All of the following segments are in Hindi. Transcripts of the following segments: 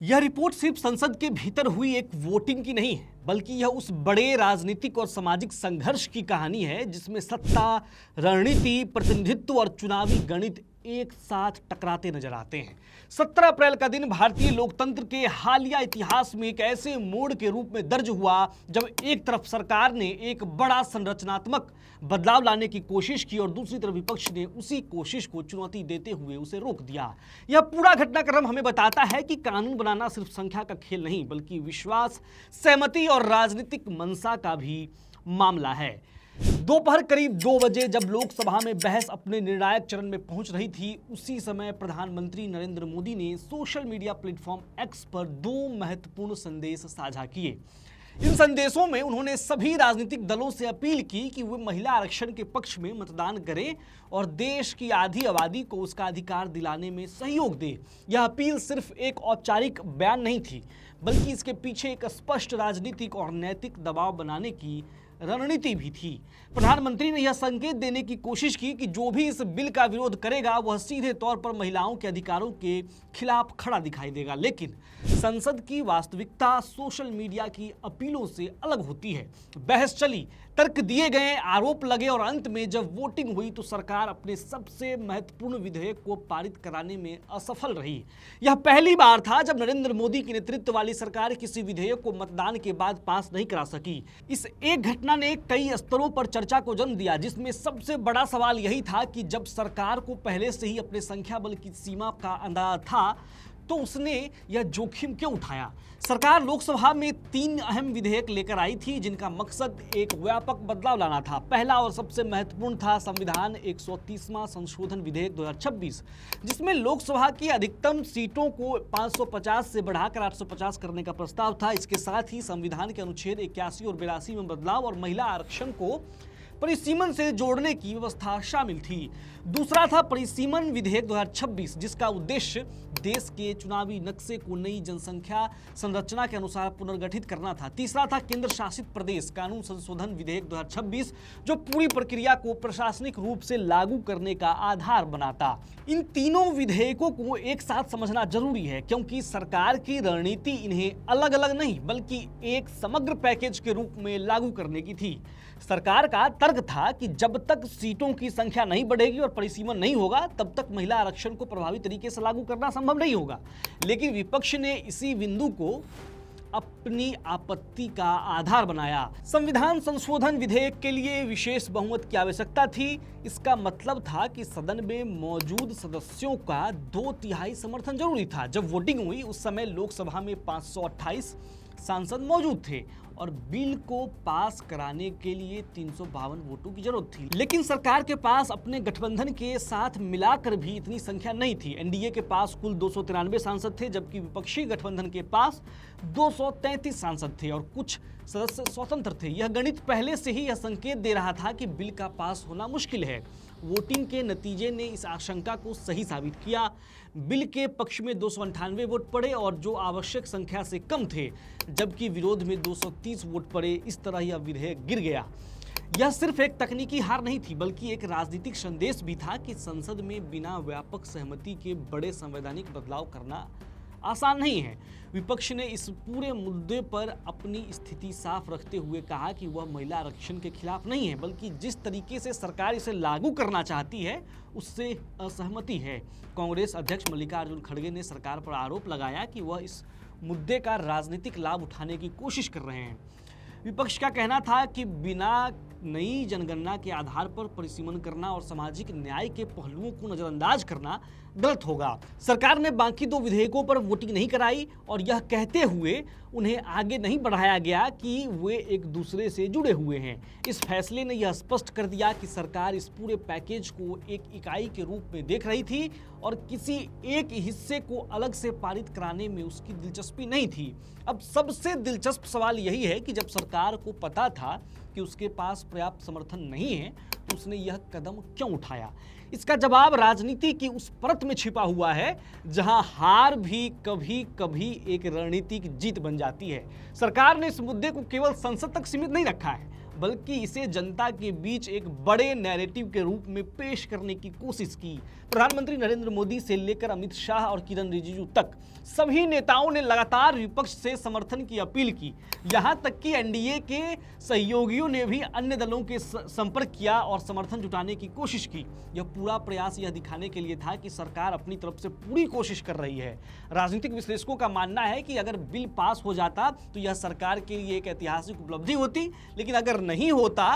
यह रिपोर्ट सिर्फ संसद के भीतर हुई एक वोटिंग की नहीं है, बल्कि यह उस बड़े राजनीतिक और सामाजिक संघर्ष की कहानी है जिसमें सत्ता, रणनीति, प्रतिनिधित्व और चुनावी गणित एक साथ टकराते नजर आते हैं। 17 अप्रैल का दिन भारतीय लोकतंत्र के हालिया इतिहास में एक ऐसे मोड़ के रूप में दर्ज हुआ जब एक तरफ सरकार ने एक बड़ा संरचनात्मक बदलाव लाने की कोशिश की और दूसरी तरफ विपक्ष ने उसी कोशिश को चुनौती देते हुए उसे रोक दिया। यह पूरा घटनाक्रम हमें बताता है कि कानून बनाना सिर्फ संख्या का खेल नहीं, बल्कि विश्वास, सहमति और राजनीतिक मंशा का भी मामला है। दोपहर करीब 2 बजे जब लोकसभा में बहस अपने निर्णायक चरण में पहुंच रही थी, उसी समय प्रधानमंत्री नरेंद्र मोदी ने सोशल मीडिया प्लेटफॉर्म एक्स पर 2 महत्वपूर्ण संदेश साझा किए। इन संदेशों में उन्होंने सभी राजनीतिक दलों से अपील की कि वे महिला आरक्षण के पक्ष में मतदान करें और देश की आधी आबादी को उसका अधिकार दिलाने में सहयोग दें। यह अपील सिर्फ एक औपचारिक बयान नहीं थी, बल्कि इसके पीछे एक स्पष्ट राजनीतिक और नैतिक दबाव बनाने की रणनीति भी थी। प्रधानमंत्री ने यह संकेत देने की कोशिश की कि जो भी इस बिल का विरोध करेगा वह सीधे तौर पर महिलाओं के अधिकारों के खिलाफ खड़ा दिखाई देगा। लेकिन संसद की वास्तविकता सोशल मीडिया की अपीलों से अलग होती है। बहस चली, तर्क दिए गए, आरोप लगे और अंत में जब वोटिंग हुई तो सरकार अपने सबसे महत्वपूर्ण विधेयक को पारित कराने में असफल रही। यह पहली बार था जब नरेंद्र मोदी के नेतृत्व वाली सरकार किसी विधेयक को मतदान के बाद पास नहीं करा सकी। इस एक घटना ने कई स्तरों पर चर्चा को जन्म दिया, जिसमें सबसे बड़ा सवाल यही था कि जब सरकार को पहले से ही अपने संख्या बल की सीमा का अंदाजा था तो उसने यह जोखिम क्यों उठाया। सरकार लोकसभा में 3 अहम विधेयक लेकर आई थी जिनका मकसद एक व्यापक बदलाव लाना था। पहला और सबसे महत्वपूर्ण था संविधान 130वां संशोधन विधेयक 2026, जिसमें लोकसभा की अधिकतम सीटों को 550 से बढ़ाकर 850 करने का प्रस्ताव था। इसके साथ ही संविधान के अनुच्छेद 81 और 82 में बदलाव और महिला आरक्षण को परिसीमन से जोड़ने की व्यवस्था शामिल थी। दूसरा था परिसीमन विधेयक 2026, जिसका उद्देश्य देश के चुनावी नक्शे को नई जनसंख्या संरचना के अनुसार पुनर्गठित करना था। तीसरा था केंद्र शासित प्रदेश कानून संशोधन विधेयक 2026, जो पूरी प्रक्रिया को प्रशासनिक रूप से लागू करने का आधार बनाता। इन तीनों विधेयकों को एक साथ समझना जरूरी है, क्योंकि सरकार की रणनीति इन्हें अलग अलग नहीं बल्कि एक समग्र पैकेज के रूप में लागू करने की थी। सरकार का तर्क था कि जब तक सीटों की संख्या नहीं बढ़ेगी और परिसीमन नहीं होगा, तब तक महिला आरक्षण को प्रभावी तरीके से लागू करना संभव नहीं होगा। लेकिन विपक्ष ने इसी बिंदु को अपनी आपत्ति का आधार बनाया। संविधान संशोधन विधेयक के लिए विशेष बहुमत की आवश्यकता थी। इसका मतलब था कि सदन में मौजूद सदस्यों का 2/3 समर्थन जरूरी था। जब वोटिंग हुई उस समय लोकसभा में 528 सांसद मौजूद थे और बिल को पास कराने के लिए 352 वोटों की जरूरत थी। लेकिन सरकार के पास अपने गठबंधन के साथ मिलाकर भी इतनी संख्या नहीं थी। एनडीए के पास कुल 293 सांसद थे, जबकि विपक्षी गठबंधन के पास 233 सांसद थे और कुछ सदस्य स्वतंत्र थे। यह गणित पहले से ही यह संकेत दे रहा था कि बिल का पास होना मुश्किल है। वोटिंग के नतीजे ने इस आशंका को सही साबित किया। बिल के पक्ष में 298 वोट पड़े और जो आवश्यक संख्या से कम थे, जबकि विरोध में 230 वोट पड़े। इस तरह यह विधेयक गिर गया। यह सिर्फ एक तकनीकी हार नहीं थी, बल्कि एक राजनीतिक संदेश भी था कि संसद में बिना व्यापक सहमति के बड़े संवैधानिक बदलाव करना आसान नहीं है। विपक्ष ने इस पूरे मुद्दे पर अपनी स्थिति साफ रखते हुए कहा कि वह महिला आरक्षण के खिलाफ नहीं है, बल्कि जिस तरीके से सरकार इसे लागू करना चाहती है उससे असहमति है। कांग्रेस अध्यक्ष मल्लिकार्जुन खड़गे ने सरकार पर आरोप लगाया कि वह इस मुद्दे का राजनीतिक लाभ उठाने की कोशिश कर रहे हैं। विपक्ष का कहना था कि बिना नई जनगणना के आधार पर परिसीमन करना और सामाजिक न्याय के पहलुओं को नजरअंदाज करना गलत होगा। सरकार ने बाकी 2 विधेयकों पर वोटिंग नहीं कराई और यह कहते हुए उन्हें आगे नहीं बढ़ाया गया कि वे एक दूसरे से जुड़े हुए हैं। इस फैसले ने यह स्पष्ट कर दिया कि सरकार इस पूरे पैकेज को एक इकाई के रूप में देख रही थी और किसी एक हिस्से को अलग से पारित कराने में उसकी दिलचस्पी नहीं थी। अब सबसे दिलचस्प सवाल यही है कि जब सरकार को पता था कि उसके पास पर्याप्त समर्थन नहीं है, तो उसने यह कदम क्यों उठाया। इसका जवाब राजनीति की उस परत में छिपा हुआ है जहां हार भी कभी कभी एक रणनीतिक जीत बन जाती है। सरकार ने इस मुद्दे को केवल संसद तक सीमित नहीं रखा है, बल्कि इसे जनता के बीच एक बड़े नैरेटिव के रूप में पेश करने की कोशिश की। प्रधानमंत्री नरेंद्र मोदी से लेकर अमित शाह और किरण रिजिजू तक सभी नेताओं ने लगातार विपक्ष से समर्थन की अपील की। यहां तक कि एनडीए के सहयोगियों ने भी अन्य दलों के संपर्क किया और समर्थन जुटाने की कोशिश की। यह पूरा प्रयास यह दिखाने के लिए था कि सरकार अपनी तरफ से पूरी कोशिश कर रही है। राजनीतिक विश्लेषकों का मानना है कि अगर बिल पास हो जाता तो यह सरकार के लिए एक ऐतिहासिक उपलब्धि होती, लेकिन अगर नहीं होता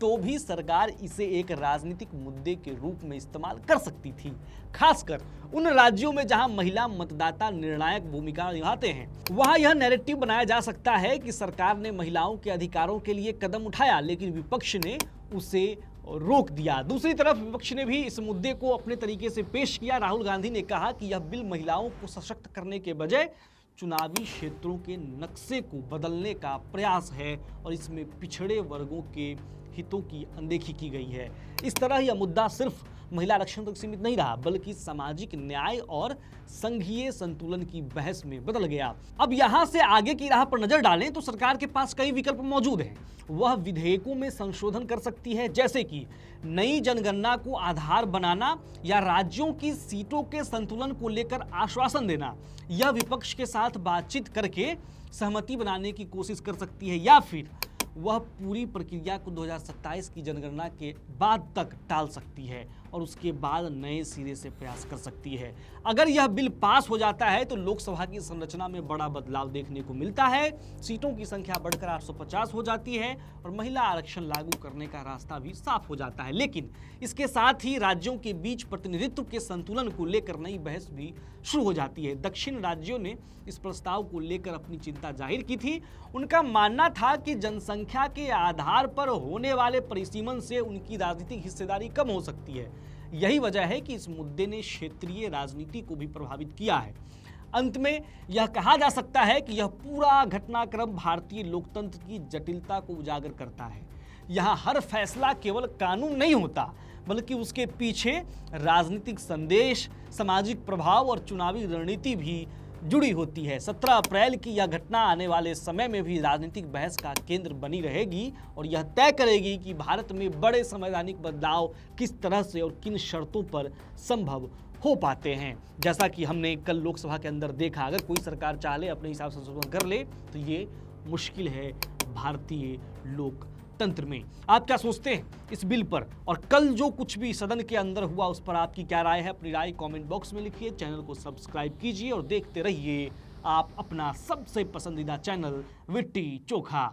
तो भी सरकार इसे एक राजनीतिक मुद्दे के रूप में इस्तेमाल कर सकती थी, खासकर उन राज्यों में जहां महिला मतदाता निर्णायक भूमिका निभाते हैं। वहां यह नैरेटिव बनाया जा सकता है कि सरकार ने महिलाओं के अधिकारों के लिए कदम उठाया, लेकिन विपक्ष ने उसे रोक दिया। दूसरी तरफ विपक्ष ने भी इस मुद्दे को अपने तरीके से पेश किया। राहुल गांधी ने कहा कि यह बिल महिलाओं को सशक्त करने के बजाय चुनावी क्षेत्रों के नक्शे को बदलने का प्रयास है और इसमें पिछड़े वर्गों के हितों की अनदेखी की गई है। इस तरह यह मुद्दा सिर्फ महिला आरक्षण तक सीमित नहीं रहा, बल्कि सामाजिक न्याय और संघीय संतुलन की बहस में बदल गया। अब यहां से आगे की राह पर नजर डालें तो सरकार के पास कई विकल्प मौजूद हैं। वह विधेयकों में संशोधन कर सकती है, जैसे कि नई जनगणना को आधार बनाना या राज्यों की सीटों के संतुलन को लेकर आश्वासन देना। यह विपक्ष के साथ बातचीत करके सहमति बनाने की कोशिश कर सकती है, या फिर वह पूरी प्रक्रिया को 2027 की जनगणना के बाद तक टाल सकती है और उसके बाद नए सिरे से प्रयास कर सकती है। अगर यह बिल पास हो जाता है तो लोकसभा की संरचना में बड़ा बदलाव देखने को मिलता है। सीटों की संख्या बढ़कर 850 हो जाती है और महिला आरक्षण लागू करने का रास्ता भी साफ हो जाता है। लेकिन इसके साथ ही राज्यों के बीच प्रतिनिधित्व के संतुलन को लेकर नई बहस भी शुरू हो जाती है। दक्षिण राज्यों ने इस प्रस्ताव को लेकर अपनी चिंता जाहिर की थी। उनका मानना था कि जनसंख्या के आधार पर होने वाले परिसीमन से उनकी राजनीतिक हिस्सेदारी कम हो सकती है। यही वजह है कि इस मुद्दे ने क्षेत्रीय राजनीति को भी प्रभावित किया है। अंत में यह कहा जा सकता है कि यह पूरा घटनाक्रम भारतीय लोकतंत्र की जटिलता को उजागर करता है। यहाँ हर फैसला केवल कानून नहीं होता, बल्कि उसके पीछे राजनीतिक संदेश, सामाजिक प्रभाव और चुनावी रणनीति भी जुड़ी होती है। 17 अप्रैल की यह घटना आने वाले समय में भी राजनीतिक बहस का केंद्र बनी रहेगी और यह तय करेगी कि भारत में बड़े संवैधानिक बदलाव किस तरह से और किन शर्तों पर संभव हो पाते हैं। जैसा कि हमने कल लोकसभा के अंदर देखा, अगर कोई सरकार चाहे अपने हिसाब से संशोधन कर ले तो ये मुश्किल है भारतीय लोकतंत्र में। आप क्या सोचते हैं इस बिल पर, और कल जो कुछ भी सदन के अंदर हुआ उस पर आपकी क्या राय है? अपनी राय कमेंट बॉक्स में लिखिए। चैनल को सब्सक्राइब कीजिए और देखते रहिए आप अपना सबसे पसंदीदा चैनल विट्टी चोखा।